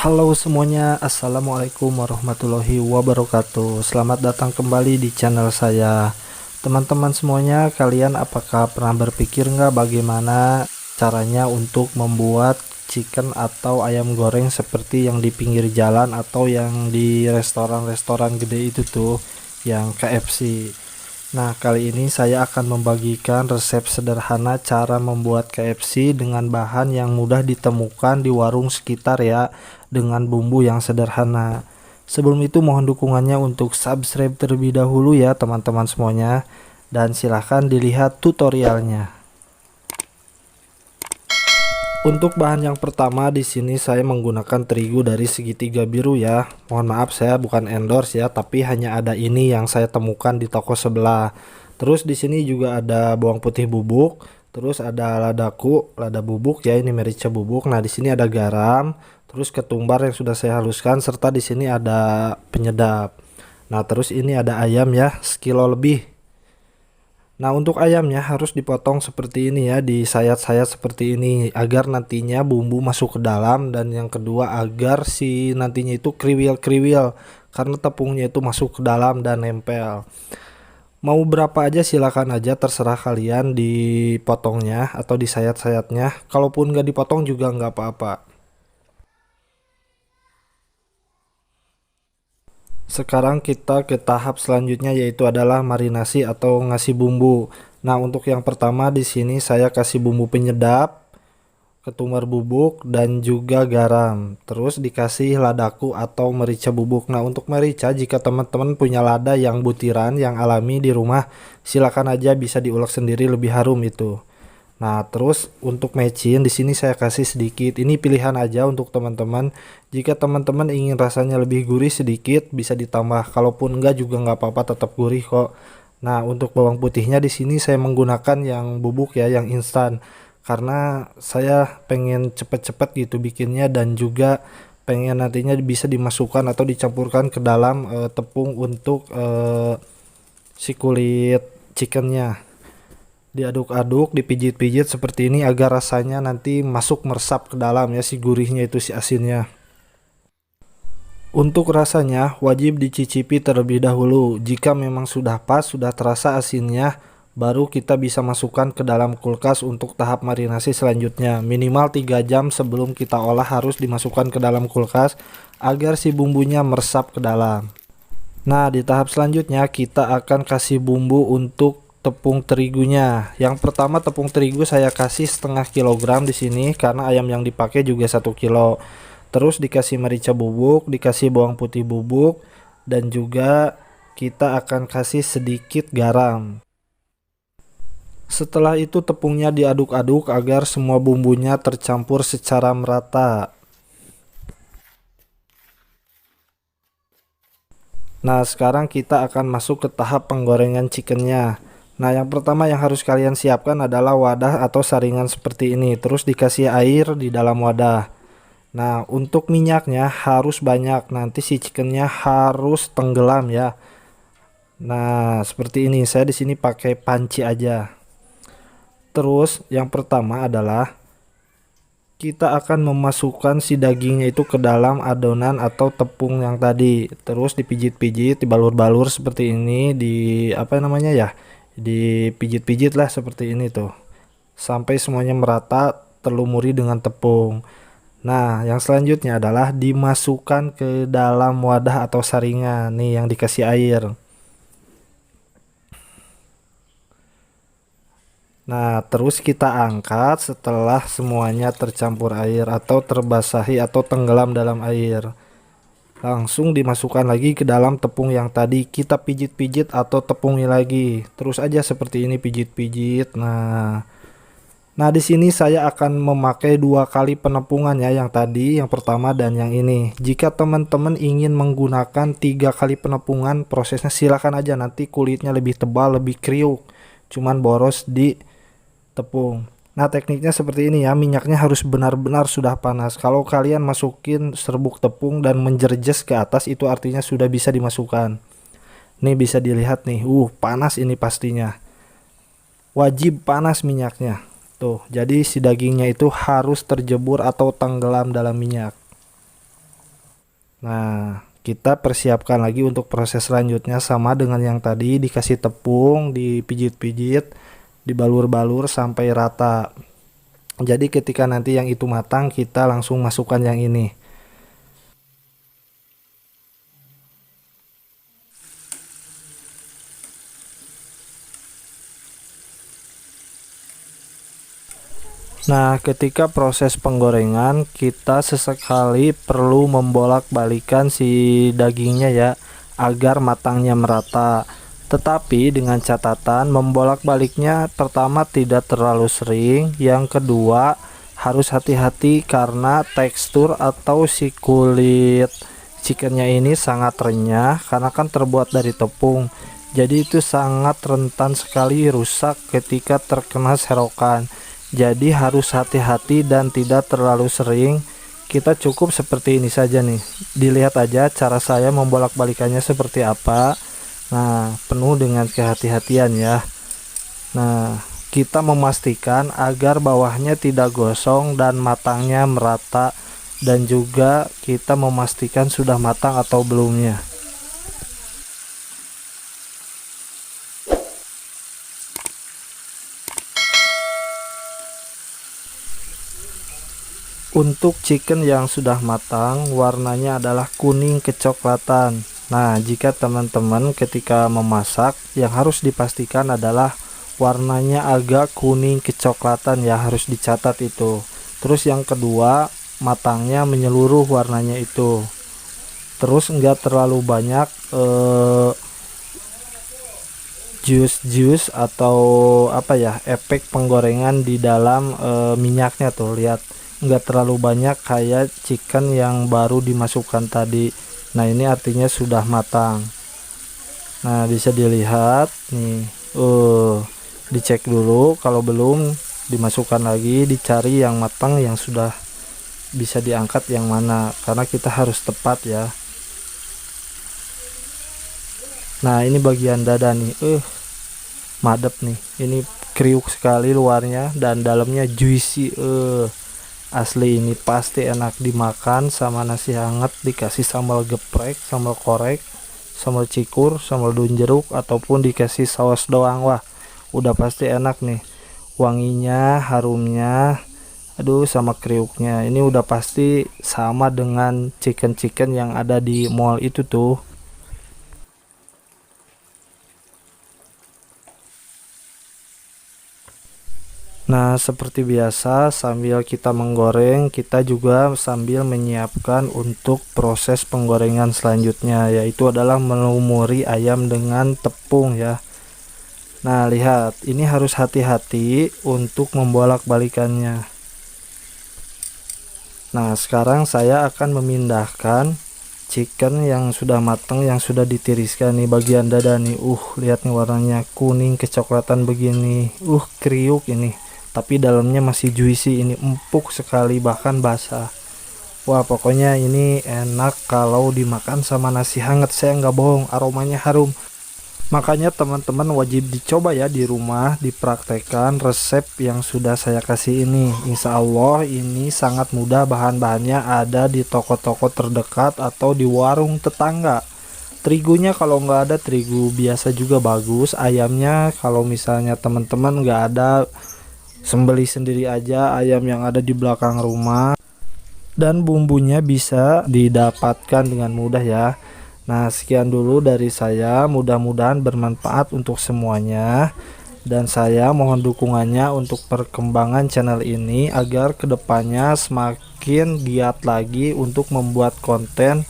Halo semuanya, Assalamualaikum warahmatullahi wabarakatuh. Selamat datang kembali di channel saya. Teman-teman semuanya, kalian apakah pernah berpikir nggak bagaimana caranya untuk membuat chicken atau ayam goreng seperti yang di pinggir jalan atau yang di restoran-restoran gede itu tuh, yang KFC. Nah, kali ini saya akan membagikan resep sederhana cara membuat KFC dengan bahan yang mudah ditemukan di warung sekitar ya, dengan bumbu yang sederhana. Sebelum itu mohon dukungannya untuk subscribe terlebih dahulu ya teman-teman semuanya, dan silahkan dilihat tutorialnya. Untuk bahan yang pertama di sini saya menggunakan terigu dari segitiga biru ya. Mohon maaf saya bukan endorse ya, tapi hanya ada ini yang saya temukan di toko sebelah. Terus di sini juga ada bawang putih bubuk, terus ada lada bubuk ya, ini merica bubuk. Nah, di sini ada garam, terus ketumbar yang sudah saya haluskan, serta di sini ada penyedap. Nah, terus ini ada ayam ya, sekilo lebih. Nah, untuk ayamnya harus dipotong seperti ini ya, disayat-sayat seperti ini agar nantinya bumbu masuk ke dalam, dan yang kedua agar si nantinya itu kriwil-kriwil karena tepungnya itu masuk ke dalam dan nempel. Mau berapa aja silakan aja, terserah kalian dipotongnya atau disayat-sayatnya. Kalaupun nggak dipotong juga nggak apa-apa. Sekarang kita ke tahap selanjutnya, yaitu adalah marinasi atau ngasih bumbu. Nah, untuk yang pertama di sini saya kasih bumbu penyedap, ketumbar bubuk, dan juga garam. Terus dikasih ladaku atau merica bubuk. Nah, untuk merica jika teman-teman punya lada yang butiran yang alami di rumah, silakan aja, bisa diulek sendiri lebih harum itu. Nah, terus untuk mecin di sini saya kasih sedikit. Ini pilihan aja untuk teman-teman. Jika teman-teman ingin rasanya lebih gurih sedikit, bisa ditambah. Kalaupun enggak juga nggak apa-apa, tetap gurih kok. Nah, untuk bawang putihnya di sini saya menggunakan yang bubuk ya, yang instan. Karena saya pengen cepet-cepet gitu bikinnya, dan juga pengen nantinya bisa dimasukkan atau dicampurkan ke dalam tepung untuk si kulit chickennya. Diaduk-aduk, dipijit-pijit seperti ini agar rasanya nanti masuk meresap ke dalam ya, si gurihnya itu, si asinnya. Untuk rasanya wajib dicicipi terlebih dahulu. Jika memang sudah pas, sudah terasa asinnya, baru kita bisa masukkan ke dalam kulkas untuk tahap marinasi selanjutnya. Minimal 3 jam sebelum kita olah harus dimasukkan ke dalam kulkas agar si bumbunya meresap ke dalam. Nah, di tahap selanjutnya kita akan kasih bumbu untuk tepung terigunya. Yang pertama, tepung terigu saya kasih setengah kilogram di sini karena ayam yang dipakai juga 1 kilo. Terus dikasih merica bubuk, dikasih bawang putih bubuk, dan juga kita akan kasih sedikit garam. Setelah itu tepungnya diaduk-aduk agar semua bumbunya tercampur secara merata. Nah, sekarang kita akan masuk ke tahap penggorengan chickennya. Nah, yang pertama yang harus kalian siapkan adalah wadah atau saringan seperti ini. Terus dikasih air di dalam wadah. Nah, untuk minyaknya harus banyak. Nanti si chickennya harus tenggelam ya. Nah, seperti ini. Saya di sini pakai panci aja. Terus yang pertama adalah kita akan memasukkan si dagingnya itu ke dalam adonan atau tepung yang tadi. Terus dipijit-pijit, dibalur-balur seperti ini, di apa namanya ya? Dipijit-pijit lah seperti ini tuh. Sampai semuanya merata, terlumuri dengan tepung. Nah, yang selanjutnya adalah dimasukkan ke dalam wadah atau saringan nih yang dikasih air. Nah, terus kita angkat setelah semuanya tercampur air atau terbasahi atau tenggelam dalam air. Langsung dimasukkan lagi ke dalam tepung yang tadi kita pijit-pijit atau tepungi lagi. Terus aja seperti ini, pijit-pijit. Nah, di sini saya akan memakai 2 kali penepungan ya, yang tadi, yang pertama, dan yang ini. Jika teman-teman ingin menggunakan 3 kali penepungan, prosesnya silakan aja, nanti kulitnya lebih tebal, lebih kriuk. Cuman boros di tepung. Nah, tekniknya seperti ini ya, minyaknya harus benar-benar sudah panas. Kalau kalian masukin serbuk tepung dan menjerjes ke atas, itu artinya sudah bisa dimasukkan. Nih bisa dilihat nih, panas ini pastinya. Wajib panas minyaknya. Tuh, jadi si dagingnya itu harus terjebur atau tenggelam dalam minyak. Nah, kita persiapkan lagi untuk proses selanjutnya sama dengan yang tadi, dikasih tepung, dipijit-pijit, dibalur-balur sampai rata. Jadi ketika nanti yang itu matang, kita langsung masukkan yang ini. Nah, ketika proses penggorengan, kita sesekali perlu membolak-balikan si dagingnya ya, agar matangnya merata. Tetapi dengan catatan membolak-baliknya pertama tidak terlalu sering, yang kedua harus hati-hati karena tekstur atau si kulit chickennya ini sangat renyah karena kan terbuat dari tepung. Jadi itu sangat rentan sekali rusak ketika terkena serokan. Jadi harus hati-hati dan tidak terlalu sering. Kita cukup seperti ini saja nih. Dilihat aja cara saya membolak-balikannya seperti apa. Nah, penuh dengan kehati-hatian ya. Nah, kita memastikan agar bawahnya tidak gosong dan matangnya merata, dan juga kita memastikan sudah matang atau belumnya. Untuk chicken yang sudah matang, warnanya adalah kuning kecoklatan. Nah, jika teman-teman ketika memasak, yang harus dipastikan adalah warnanya agak kuning kecoklatan ya, harus dicatat itu. Terus yang kedua, matangnya menyeluruh warnanya itu. Terus enggak terlalu banyak jus atau apa ya, efek penggorengan di dalam minyaknya tuh, lihat enggak terlalu banyak kayak chicken yang baru dimasukkan tadi. Nah, ini artinya sudah matang. Nah, bisa dilihat nih, dicek dulu, kalau belum dimasukkan lagi, dicari yang matang yang sudah bisa diangkat yang mana, karena kita harus tepat ya. Nah, ini bagian dada nih, madep nih, ini kriuk sekali luarnya dan dalamnya juicy. Asli ini pasti enak dimakan sama nasi hangat, dikasih sambal geprek, sambal korek, sambal cikur, sambal daun jeruk, ataupun dikasih saus doang. Wah, udah pasti enak nih. Wanginya, harumnya, aduh, sama kriuknya. Ini udah pasti sama dengan chicken yang ada di mall itu tuh. Nah, seperti biasa, sambil kita menggoreng, kita juga sambil menyiapkan untuk proses penggorengan selanjutnya, yaitu adalah melumuri ayam dengan tepung ya. Nah, lihat, ini harus hati-hati untuk membolak-balikannya. Nah, sekarang saya akan memindahkan chicken yang sudah matang, yang sudah ditiriskan nih, bagian dada nih. Lihat nih warnanya kuning kecoklatan begini. Kriuk ini. Tapi dalamnya masih juicy, ini empuk sekali, bahkan basah. Wah, pokoknya ini enak kalau dimakan sama nasi hangat, saya nggak bohong, aromanya harum. Makanya teman-teman wajib dicoba ya di rumah, dipraktekkan resep yang sudah saya kasih ini. Insya Allah ini sangat mudah, bahan-bahannya ada di toko-toko terdekat atau di warung tetangga. Terigunya kalau nggak ada terigu biasa juga bagus. Ayamnya kalau misalnya teman-teman nggak ada, sembeli sendiri aja ayam yang ada di belakang rumah, dan bumbunya bisa didapatkan dengan mudah ya. Nah, sekian dulu dari saya, mudah-mudahan bermanfaat untuk semuanya, dan saya mohon dukungannya untuk perkembangan channel ini agar kedepannya semakin giat lagi untuk membuat konten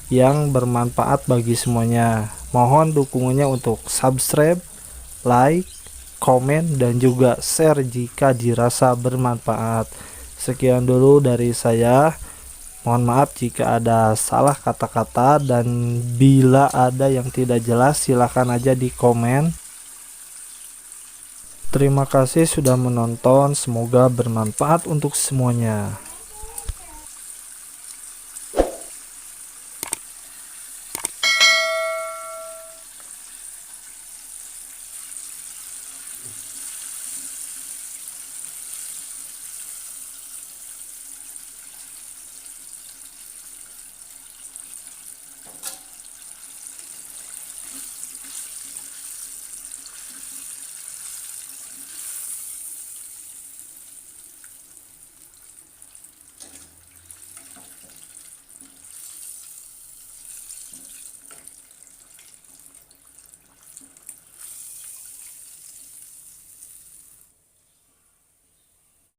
yang bermanfaat bagi semuanya. Mohon dukungannya untuk subscribe, like, komen, dan juga share jika dirasa bermanfaat. Sekian dulu dari saya. Mohon maaf jika ada salah kata-kata, dan bila ada yang tidak jelas silahkan aja di komen. Terima kasih sudah menonton, semoga bermanfaat untuk semuanya.